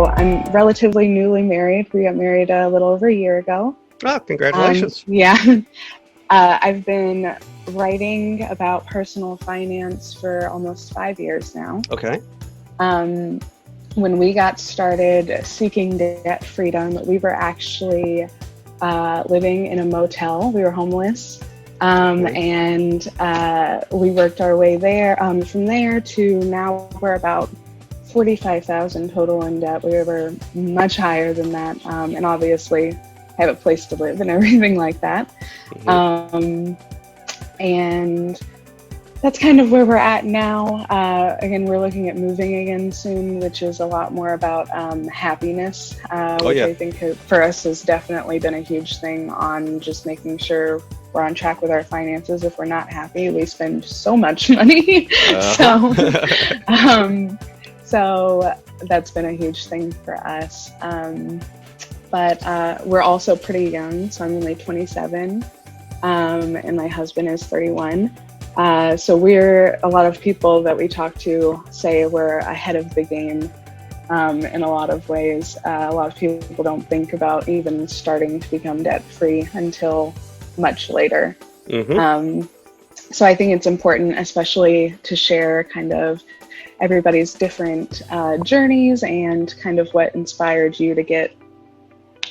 I'm relatively newly married. We got married a little over a year ago. Oh, congratulations. Yeah. I've been writing about personal finance for almost 5 years now. Okay. When we got started seeking debt freedom, we were actually living in a motel. We were homeless. And we worked our way there. From there to now, we're about 45,000 total in debt. We were much higher than that, and obviously have a place to live and everything like that. And that's kind of where we're at now. Again, we're looking at moving again soon, which is a lot more about happiness, which I think for us has definitely been a huge thing on just making sure we're on track with our finances. If we're not happy, we spend so much money. So that's been a huge thing for us. But we're also pretty young, so I'm only 27, and my husband is 31. So a lot of people that we talk to say we're ahead of the game in a lot of ways. A lot of people don't think about even starting to become debt-free until much later. So I think it's important, especially to share kind of everybody's different journeys and kind of what inspired you to get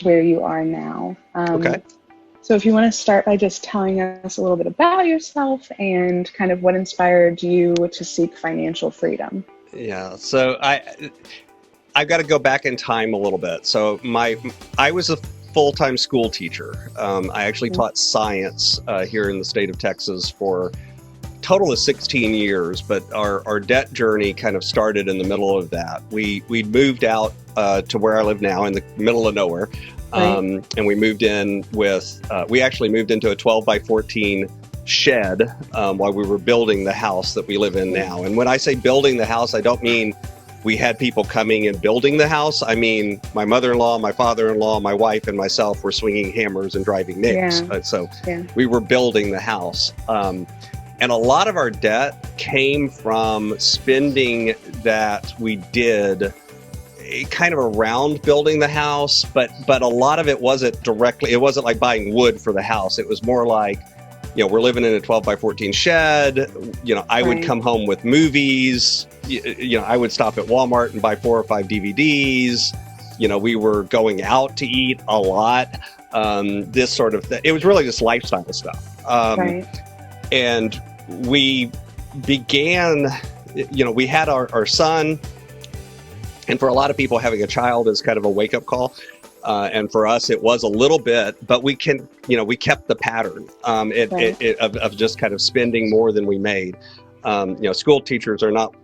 where you are now. So if you want to start by just telling us a little bit about yourself and kind of what inspired you to seek financial freedom. Yeah, so I've got to go back in time a little bit. So I was a full-time school teacher. I actually taught science here in the state of Texas for a total of 16 years, but our debt journey kind of started in the middle of that. We moved out to where I live now in the middle of nowhere. And we moved in we actually moved into a 12 by 14 shed while we were building the house that we live in now. And when I say building the house, I don't mean we had people coming and building the house. I mean, my mother-in-law, my father-in-law, my wife, and myself were swinging hammers and driving nails. So we were building the house. And a lot of our debt came from spending that we did kind of around building the house, but a lot of it wasn't like buying wood for the house. It was more like, we're living in a 12 by 14 shed. I would come home with movies. I would stop at Walmart and buy 4 or 5 DVDs. We were going out to eat a lot. This sort of thing. It was really just lifestyle stuff. And we began, we had our son. And for a lot of people, having a child is kind of a wake-up call. And for us, it was a little bit, but we kept the pattern of just kind of spending more than we made. School teachers are not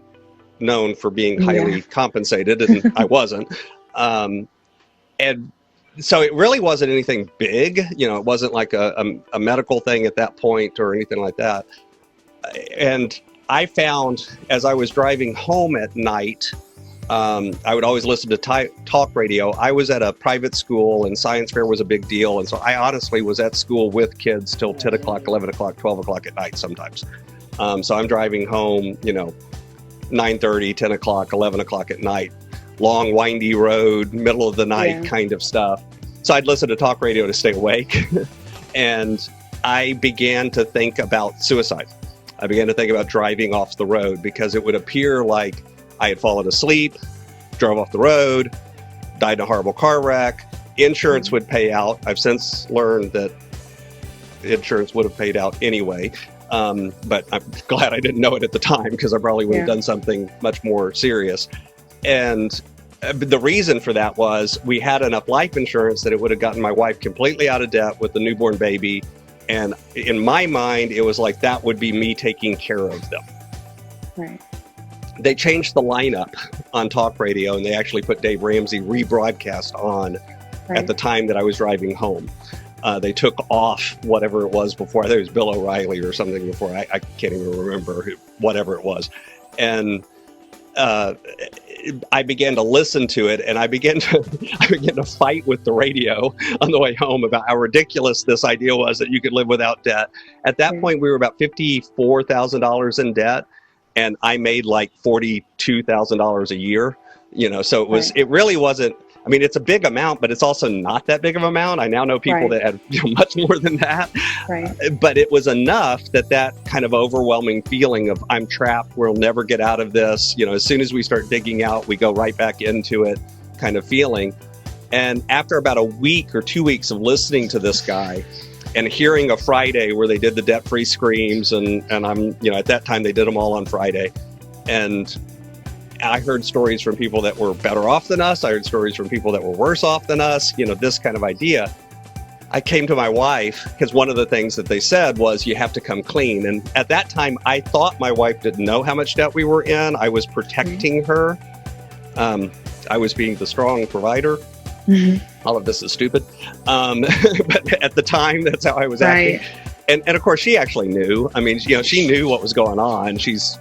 known for being highly compensated, and I wasn't. And so it really wasn't anything big. It wasn't like a medical thing at that point or anything like that. And I found as I was driving home at night, I would always listen to talk radio. I was at a private school and science fair was a big deal. And so I honestly was at school with kids till 10 o'clock, 11 o'clock, 12 o'clock at night sometimes. So I'm driving home, 9:30, 10 o'clock, 11 o'clock at night, long, windy road, middle of the night kind of stuff. So I'd listen to talk radio to stay awake. And I began to think about suicide. I began to think about driving off the road because it would appear like I had fallen asleep, drove off the road, died in a horrible car wreck. Insurance would pay out. I've since learned that insurance would have paid out anyway. But I'm glad I didn't know it at the time because I probably would have done something much more serious. And the reason for that was we had enough life insurance that it would have gotten my wife completely out of debt with the newborn baby. And in my mind, it was like that would be me taking care of them. Right. They changed the lineup on talk radio, and they actually put Dave Ramsey rebroadcast on at the time that I was driving home. They took off whatever it was before. I think it was Bill O'Reilly or something before. I can't even remember whatever it was. And I began to listen to it, and I began to fight with the radio on the way home about how ridiculous this idea was that you could live without debt. At that point, we were about $54,000 in debt. and I made like $42,000 a year, so Right. it really wasn't. I mean, it's a big amount, but it's also not that big of an amount. I now know people Right. that had much more than that. Right. But it was enough that kind of overwhelming feeling of I'm trapped, we'll never get out of this. As soon as we start digging out, we go right back into it kind of feeling. And after about a week or 2 weeks of listening to this guy and hearing a Friday where they did the debt-free screams, and I'm, at that time they did them all on Friday. And I heard stories from people that were better off than us. I heard stories from people that were worse off than us, this kind of idea. I came to my wife because one of the things that they said was you have to come clean. And at that time, I thought my wife didn't know how much debt we were in. I was protecting her. I was being the strong provider. All of this is stupid. But at the time, that's how I was acting. And of course, she actually knew. I mean, she knew what was going on. She's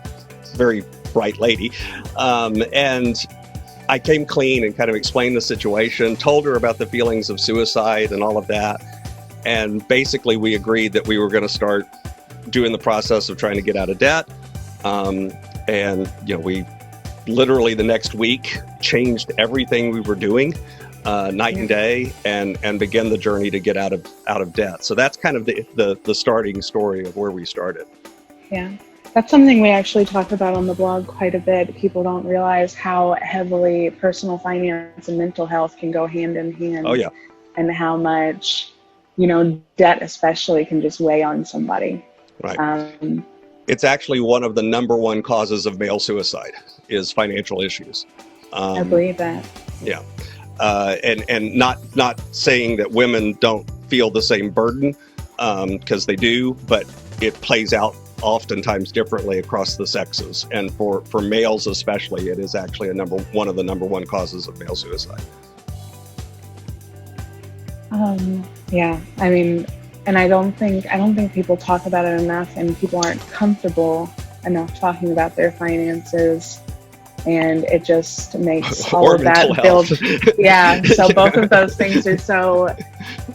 a very bright lady. And I came clean and kind of explained the situation, told her about the feelings of suicide and all of that. And basically, we agreed that we were going to start doing the process of trying to get out of debt. And, we literally the next week changed everything we were doing night and day and began the journey to get out of debt. So that's kind of the starting story of where we started. Yeah. That's something we actually talk about on the blog quite a bit. People don't realize how heavily personal finance and mental health can go hand in hand. Oh, yeah. And how much, debt especially can just weigh on somebody. Right. It's actually one of the number one causes of male suicide is financial issues. I believe that. Yeah. And not saying that women don't feel the same burden, because they do, but it plays out oftentimes differently across the sexes. And for males especially, it is actually one of the number one causes of male suicide. Yeah, I mean, and I don't think people talk about it enough, and people aren't comfortable enough talking about their finances, and it just makes all of that build. Yeah, so both of those things are so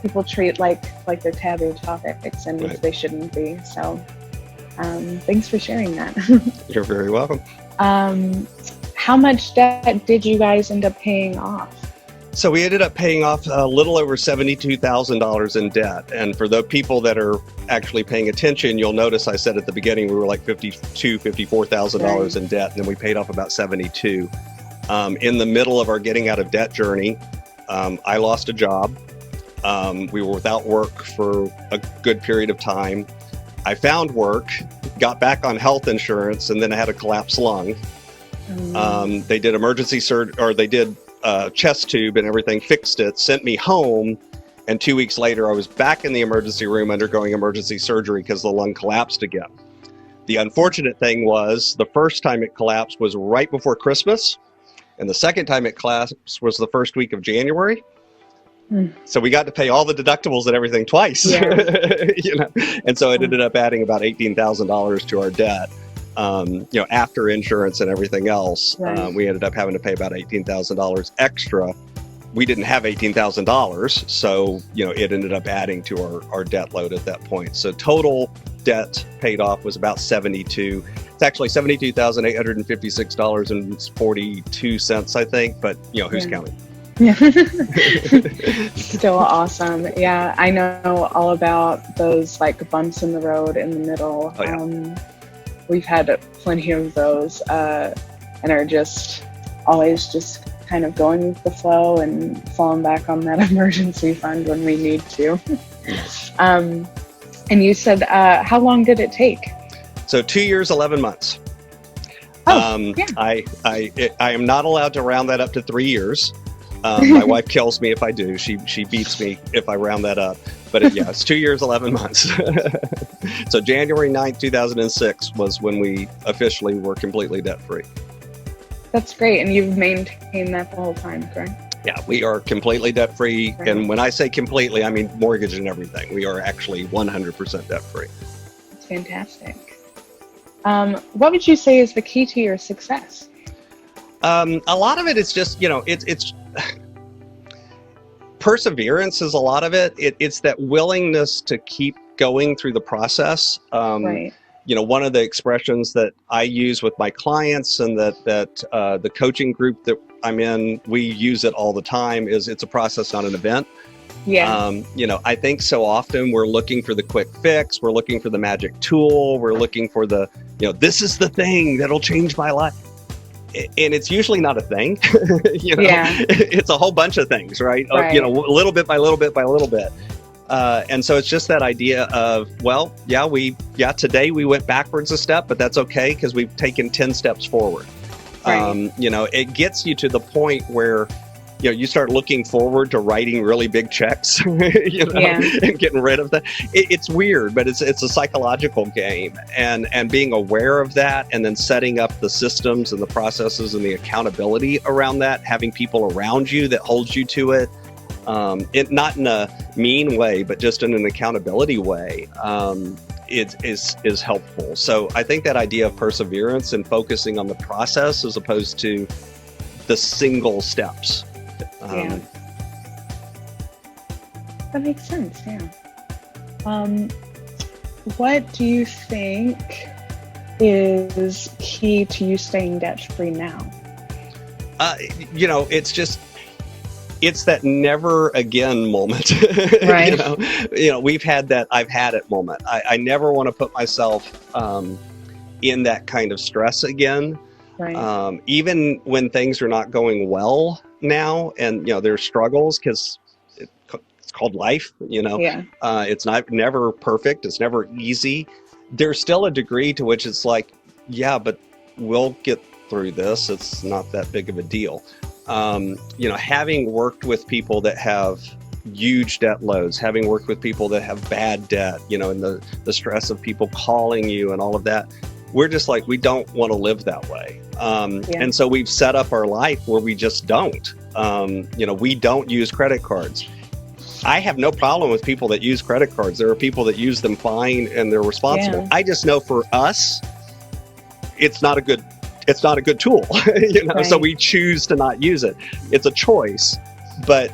people treat like they're taboo topics, and they shouldn't be. So thanks for sharing that. You're very welcome. How much debt did you guys end up paying off? So we ended up paying off a little over $72,000 in debt. And for the people that are actually paying attention, you'll notice I said at the beginning we were like $54,000 in debt, and then we paid off about $72,000. In the middle of our getting out of debt journey, I lost a job. We were without work for a good period of time. I found work, got back on health insurance, and then I had a collapsed lung. They did emergency surgery, or they did chest tube and everything, fixed it, sent me home. And 2 weeks later, I was back in the emergency room undergoing emergency surgery because the lung collapsed again. The unfortunate thing was the first time it collapsed was right before Christmas. And the second time it collapsed was the first week of January. So we got to pay all the deductibles and everything twice. Yeah. And so it ended up adding about $18,000 to our debt. After insurance and everything else, we ended up having to pay about $18,000 extra. We didn't have $18,000, so it ended up adding to our debt load at that point. So total debt paid off was about $72,000. It's actually $72,856.42, I think. But who's counting? Yeah. Still awesome. Yeah, I know all about those like bumps in the road in the middle. Oh, yeah. We've had plenty of those, and are just always just kind of going with the flow and falling back on that emergency fund when we need to. And you said, how long did it take? So 2 years, 11 months. Yeah. I am not allowed to round that up to 3 years. My wife kills me if I do. She beats me if I round that up. But it's 2 years, 11 months. So January 9th, 2006 was when we officially were completely debt-free. That's great. And you've maintained that the whole time, correct? Yeah, we are completely debt-free. Right. And when I say completely, I mean mortgage and everything. We are actually 100% debt-free. That's fantastic. What would you say is the key to your success? A lot of it is just, it's perseverance is a lot of it. It's that willingness to keep going through the process. Right. one of the expressions that I use with my clients and that the coaching group that I'm in, we use it all the time, is it's a process, not an event. Yeah. I think so often we're looking for the quick fix. We're looking for the magic tool. We're looking for this is the thing that'll change my life. And it's usually not a thing. It's a whole bunch of things, right? Right. Little bit by little bit by little bit. And so it's just that idea of, today we went backwards a step, but that's okay because we've taken 10 steps forward. Right. It gets you to the point where, you start looking forward to writing really big checks, and getting rid of that. It's weird, but it's a psychological game, and being aware of that, and then setting up the systems and the processes and the accountability around that, having people around you that hold you to it. Not in a mean way, but just in an accountability way, is helpful. So I think that idea of perseverance and focusing on the process as opposed to the single steps. That makes sense. Yeah. What do you think is key to you staying debt-free now? It's that never again moment. Right. We've had that I've had it moment. I never want to put myself in that kind of stress again. Right. Even when things are not going well now, and there's struggles, because it's called life. It's never perfect. It's never easy. There's still a degree to which it's like, yeah, but we'll get through this. It's not that big of a deal. Having worked with people that have huge debt loads, having worked with people that have bad debt, and the stress of people calling you and all of that, we're just like, we don't want to live that way. And so we've set up our life where we just don't. We don't use credit cards. I have no problem with people that use credit cards. There are people that use them fine and they're responsible. Yeah. I just know for us, it's not a good tool, Right. So we choose to not use it. It's a choice, but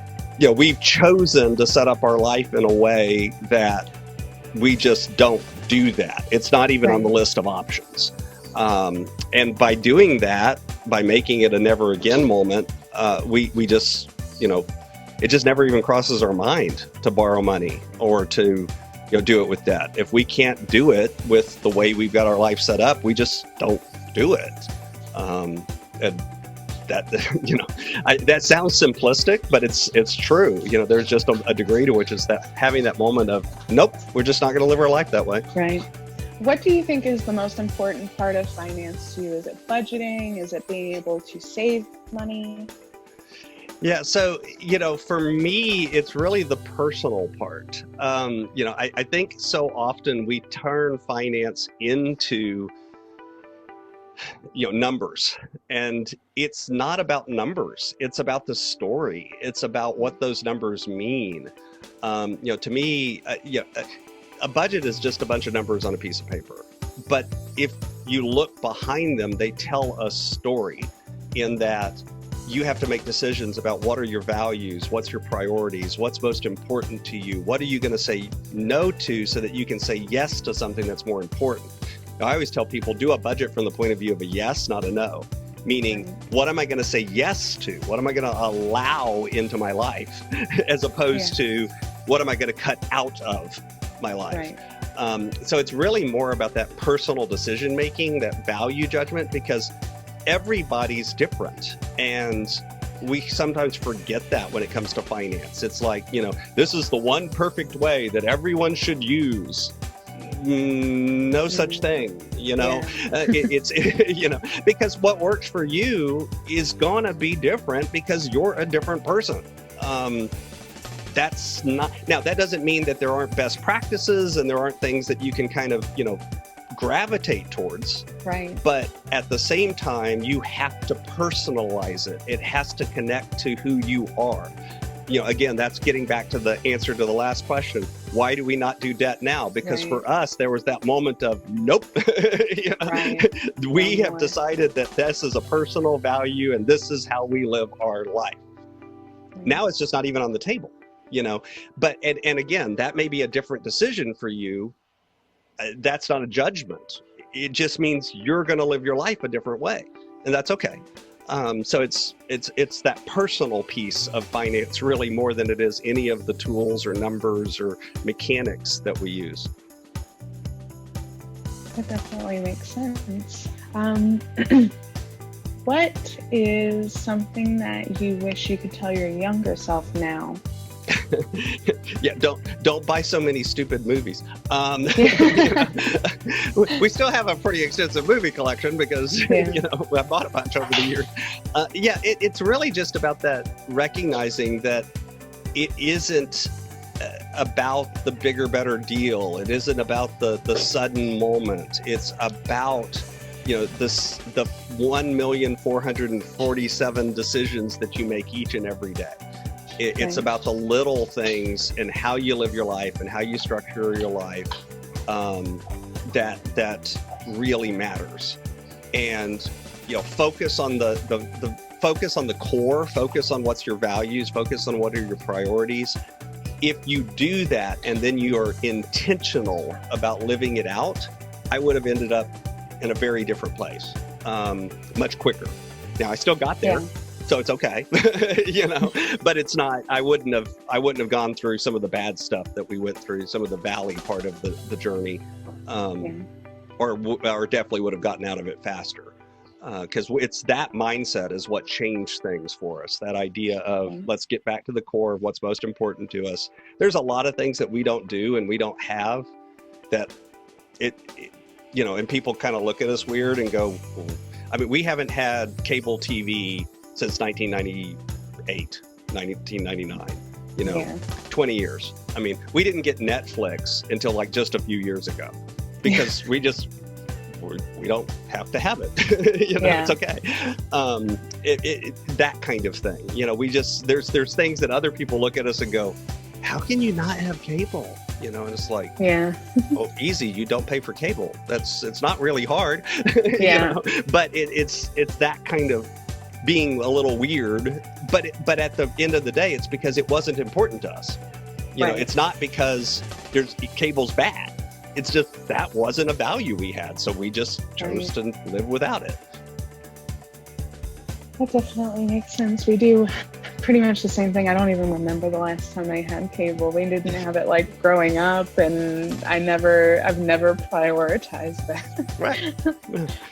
we've chosen to set up our life in a way that we just don't do that. It's not even on the list of options. And by doing that, by making it a never again moment, we just, it just never even crosses our mind to borrow money or to, do it with debt. If we can't do it with the way we've got our life set up, we just don't do it. And that, that sounds simplistic, but it's true. There's just a degree to which it's that having that moment of, nope, we're just not going to live our life that way. Right. What do you think is the most important part of finance to you? Is it budgeting? Is it being able to save money? Yeah. So, for me, it's really the personal part. I think so often we turn finance into numbers, and it's not about numbers. It's about the story. It's about what those numbers mean. To me, a budget is just a bunch of numbers on a piece of paper. But if you look behind them, they tell a story in that you have to make decisions about what are your values, what's your priorities, what's most important to you, what are you going to say no to so that you can say yes to something that's more important. I always tell people, do a budget from the point of view of a yes, not a no. Meaning, what am I going to say yes to? What am I going to allow into my life? As opposed to, what am I going to cut out of my life? Right. So it's really more about that personal decision making, that value judgment, because everybody's different. And we sometimes forget that when it comes to finance. It's like, this is the one perfect way that everyone should use. No such thing, it's because what works for you is gonna be different because you're a different person. That's not, now that doesn't mean that there aren't best practices and there aren't things that you can kind of, gravitate towards. Right. But at the same time, you have to personalize it. It has to connect to who you are. Again, that's getting back to the answer to the last question. Why do we not do debt now? Because for us, there was that moment of, nope. We have decided that this is a personal value and this is how we live our life. Now it's just not even on the table, But, and again, that may be a different decision for you that's not a judgment. It just means you're going to live your life a different way, and that's okay. So it's that personal piece of finance really more than it is any of the tools or numbers or mechanics that we use. That definitely makes sense. What is something that you wish you could tell your younger self now? Yeah, don't buy so many stupid movies. We still have a pretty extensive movie collection because I bought a bunch over the years. It's really just about that, recognizing that it isn't about the bigger, better deal. It isn't about the sudden moment. It's about the 1,447 decisions that you make each and every day. It's about the little things and how you live your life and how you structure your life that really matters. And focus on the focus on the core, focus on what's your values, focus on what are your priorities. If you do that and then you are intentional about living it out, I would have ended up in a very different place, much quicker. Now I still got there. So it's okay, but it's not, I wouldn't have gone through some of the bad stuff that we went through, some of the valley part of the journey, or definitely would have gotten out of it faster. Because it's that mindset is what changed things for us. That idea of let's get back to the core of what's most important to us. There's a lot of things that we don't do and we don't have that and people kind of look at us weird and go, I mean, we haven't had cable TV since 1998, 1999, 20 years. I mean, we didn't get Netflix until like just a few years ago because we don't have to have it. It's okay. That kind of thing. There's things that other people look at us and go, how can you not have cable? And it's like, oh, easy. You don't pay for cable. It's not really hard. But it's that kind of being a little weird, but at the end of the day, it's because it wasn't important to us. It's not because cable's bad. It's just that wasn't a value we had, so we just chose to live without it. That definitely makes sense. We do pretty much the same thing. I don't even remember the last time I had cable. We didn't have it like growing up, and I've never prioritized that. Right.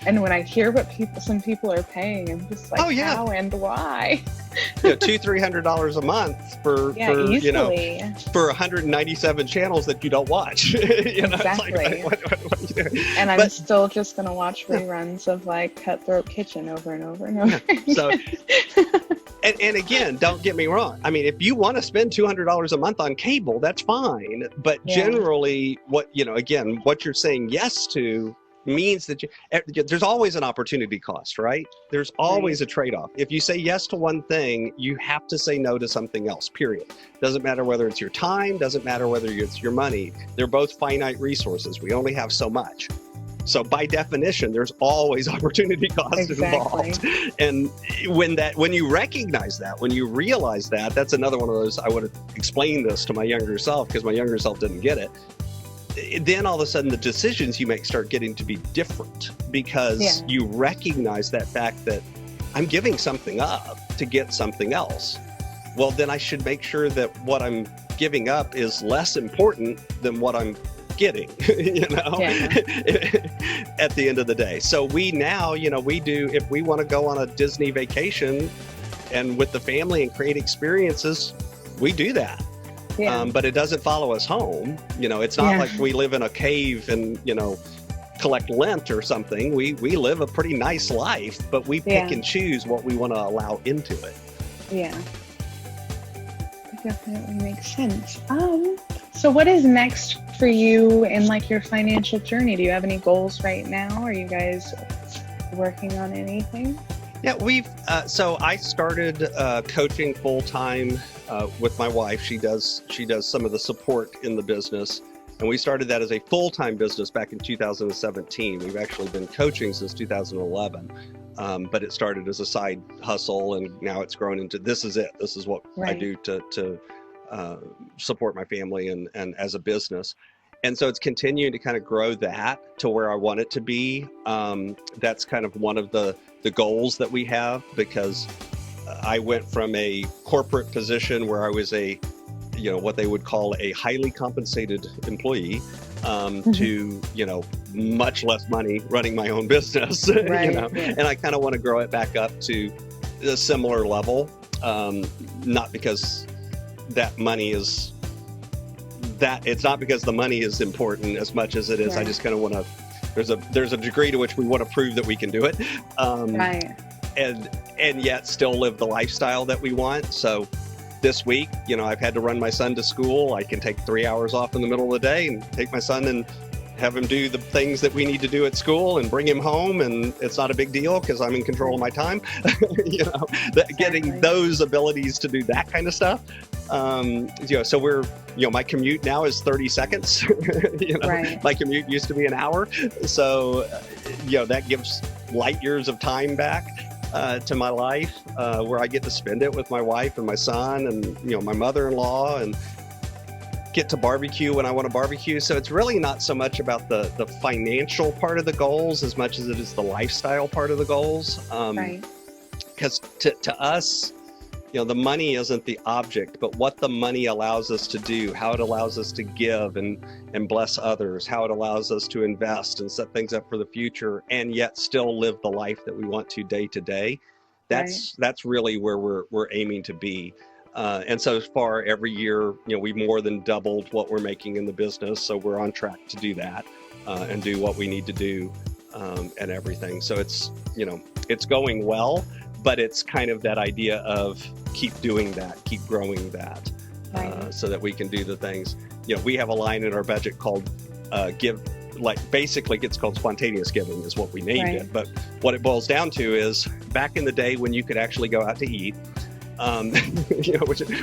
And when I hear what some people are paying, I'm just like, how and why? $200-300 a month for easily. For 197 channels that you don't watch. Exactly. What are you doing? And I'm still just gonna watch reruns of like Cutthroat Kitchen over and over and over. So, and again, don't get me wrong. I mean, if you want to spend $200 a month on cable, that's fine. But generally, what you're saying yes to means that there's always an opportunity cost, right? There's always a trade-off. If you say yes to one thing, you have to say no to something else, period. Doesn't matter whether it's your time, doesn't matter whether it's your money. They're both finite resources. We only have so much. So by definition, there's always opportunity cost involved. And when you recognize that, when you realize that, that's another one of those, I would have explained this to my younger self because my younger self didn't get it. Then all of a sudden the decisions you make start getting to be different because you recognize that fact that I'm giving something up to get something else. Well, then I should make sure that what I'm giving up is less important than what I'm getting, at the end of the day. So we now, we do, if we want to go on a Disney vacation and with the family and create experiences, we do that. But it doesn't follow us home. It's not like we live in a cave and, collect lint or something. We live a pretty nice life, but we pick and choose what we want to allow into it. Yeah. That definitely makes sense. So what is next for you in like your financial journey? Do you have any goals right now? Are you guys working on anything? Yeah, so I started coaching full-time with my wife. She does some of the support in the business, and we started that as a full-time business back in 2017. We've actually been coaching since 2011, but it started as a side hustle, and now it's grown into this is it. This is what I do to support my family and as a business. And so it's continuing to kind of grow that to where I want it to be. That's kind of one of the goals that we have, because I went from a corporate position where I was what they would call a highly compensated employee, to, much less money running my own business, Right, yeah. and I kind of want to grow it back up to a similar level. Not because that money is it's not because the money is important as much as it is. Right. I just kind of want to, there's a degree to which we want to prove that we can do it. Right. And yet still live the lifestyle that we want. So this week, I've had to run my son to school. I can take 3 hours off in the middle of the day and take my son and have him do the things that we need to do at school and bring him home. And it's not a big deal because I'm in control of my time, exactly. Getting those abilities to do that kind of stuff. So we're, my commute now is 30 seconds. Right. My commute used to be an hour. So, that gives light years of time back to my life, where I get to spend it with my wife and my son and, my mother-in-law, and get to barbecue when I want to barbecue. So it's really not so much about the financial part of the goals as much as it is the lifestyle part of the goals. Right. Because to us, the money isn't the object, but what the money allows us to do, how it allows us to give and bless others, how it allows us to invest and set things up for the future, and yet still live the life that we want to day to day. That's really where we're aiming to be. And so far, every year, we more than doubled what we're making in the business. So we're on track to do that and do what we need to do and everything. So it's, it's going well, but it's kind of that idea of keep doing that, keep growing that, so that we can do the things. We have a line in our budget called basically it's called spontaneous giving is what we named it. But what it boils down to is back in the day when you could actually go out to eat,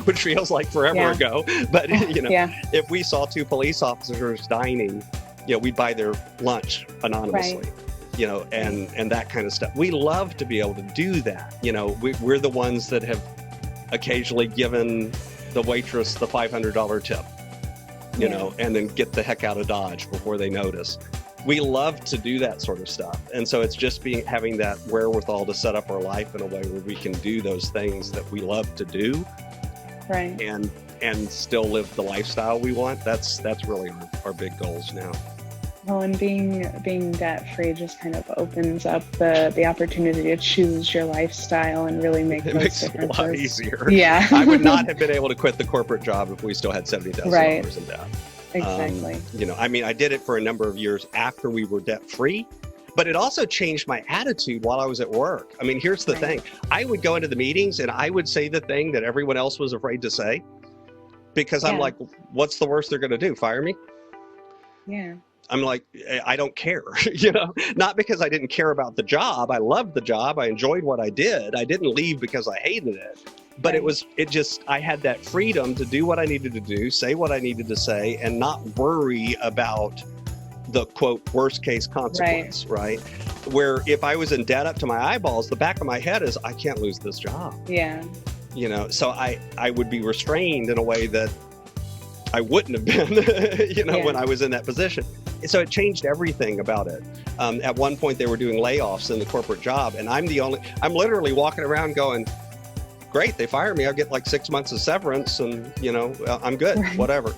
which feels like forever ago. But, if we saw two police officers dining, we'd buy their lunch anonymously. Right. And that kind of stuff. We love to be able to do that. We're the ones that have occasionally given the waitress the $500 tip, and then get the heck out of Dodge before they notice. We love to do that sort of stuff. And so it's just having that wherewithal to set up our life in a way where we can do those things that we love to do. Right. And still live the lifestyle we want. That's really our big goals now. Well, and being debt free just kind of opens up the opportunity to choose your lifestyle and really make those differences. It makes it a lot easier. Yeah. I would not have been able to quit the corporate job if we still had $70,000 in debt. Exactly. I did it for a number of years after we were debt free, but it also changed my attitude while I was at work. Here's the thing. I would go into the meetings and I would say the thing that everyone else was afraid to say, because I'm like, what's the worst they're going to do? Fire me? Yeah. I'm like, I don't care, not because I didn't care about the job. I loved the job. I enjoyed what I did. I didn't leave because I hated it, but I had that freedom to do what I needed to do, say what I needed to say, and not worry about the quote, worst case consequence, right? Where if I was in debt up to my eyeballs, the back of my head is, I can't lose this job. Yeah. So I would be restrained in a way that I wouldn't have been, when I was in that position. So it changed everything about it. At one point they were doing layoffs in the corporate job, and I'm literally walking around going, great, they fire me. I'll get like 6 months of severance and, I'm good, whatever.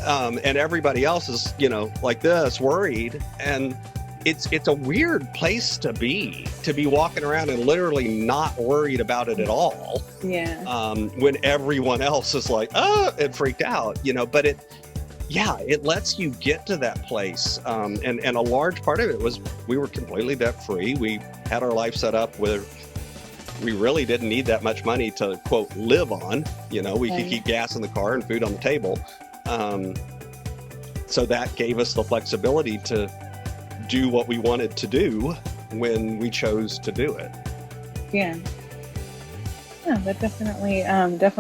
And everybody else is, like this, worried. And it's a weird place to be walking around and literally not worried about it at all. Yeah. When everyone else is like, and freaked out, but it lets you get to that place. And a large part of it was we were completely debt free. We had our life set up where we really didn't need that much money to quote live on. We could keep gas in the car and food on the table. So that gave us the flexibility to do what we wanted to do when we chose to do it. Yeah, that definitely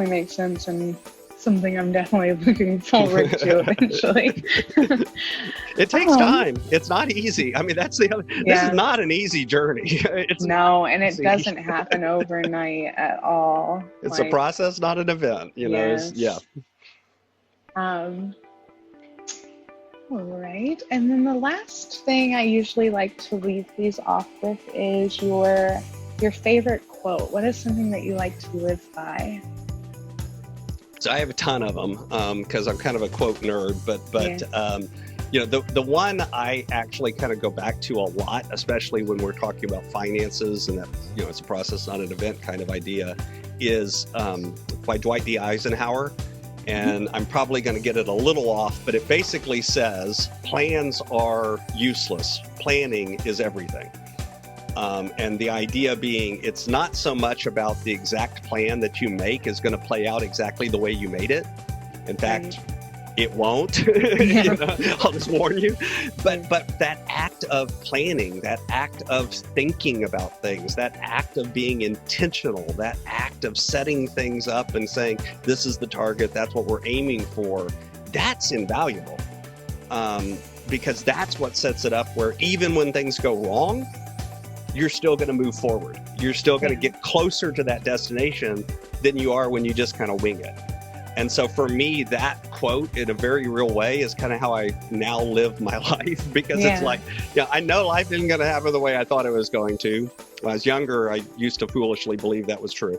makes sense, and something I'm definitely looking forward to eventually. It takes time. It's not easy. That's the other. This is not an easy journey. It's it doesn't happen overnight at all. It's a process, not an event. Yes. All right. And then the last thing I usually like to leave these off with is your favorite quote. What is something that you like to live by? So I have a ton of them because I'm kind of a quote nerd, but the one I actually kind of go back to a lot, especially when we're talking about finances and that it's a process, not an event kind of idea, is by Dwight D. Eisenhower. And I'm probably going to get it a little off, but it basically says plans are useless. Planning is everything. And the idea being it's not so much about the exact plan that you make is going to play out exactly the way you made it. In fact, it won't. I'll just warn you. But that act of planning, that act of thinking about things, that act of being intentional, that act of setting things up and saying, this is the target, that's what we're aiming for, that's invaluable. Because that's what sets it up where even when things go wrong, you're still going to move forward. You're still going to get closer to that destination than you are when you just kind of wing it. And so for me, that quote in a very real way is kind of how I now live my life, because it's like, I know life isn't going to happen the way I thought it was going to. When I was younger, I used to foolishly believe that was true.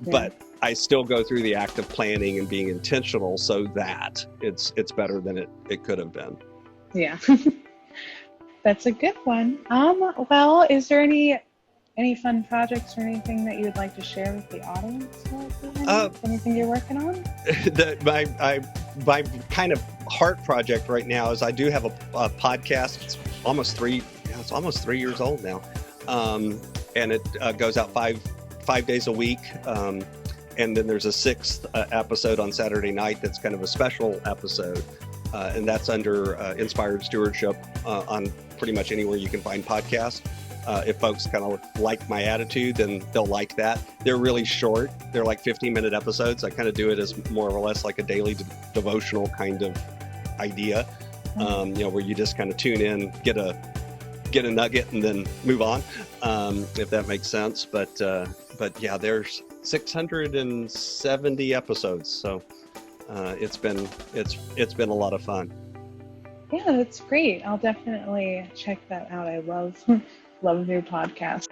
But I still go through the act of planning and being intentional so that it's better than it could have been. Yeah. That's a good one. Well, is there any fun projects or anything that you would like to share with the audience? Anything you're working on? My kind of heart project right now is I do have a podcast. It's almost 3 years old now, and it goes out five days a week. And then there's a 6th episode on Saturday night that's kind of a special episode, and that's under Inspired Stewardship on pretty much anywhere you can find podcasts. If folks kind of like my attitude, then they'll like that. They're really short. They're like 15-minute episodes. I kind of do it as more or less like a daily devotional kind of idea, where you just kind of tune in, get a nugget, and then move on, if that makes sense. But yeah, there's 670 episodes, so it's been a lot of fun. Yeah, that's great. I'll definitely check that out. I love your podcast.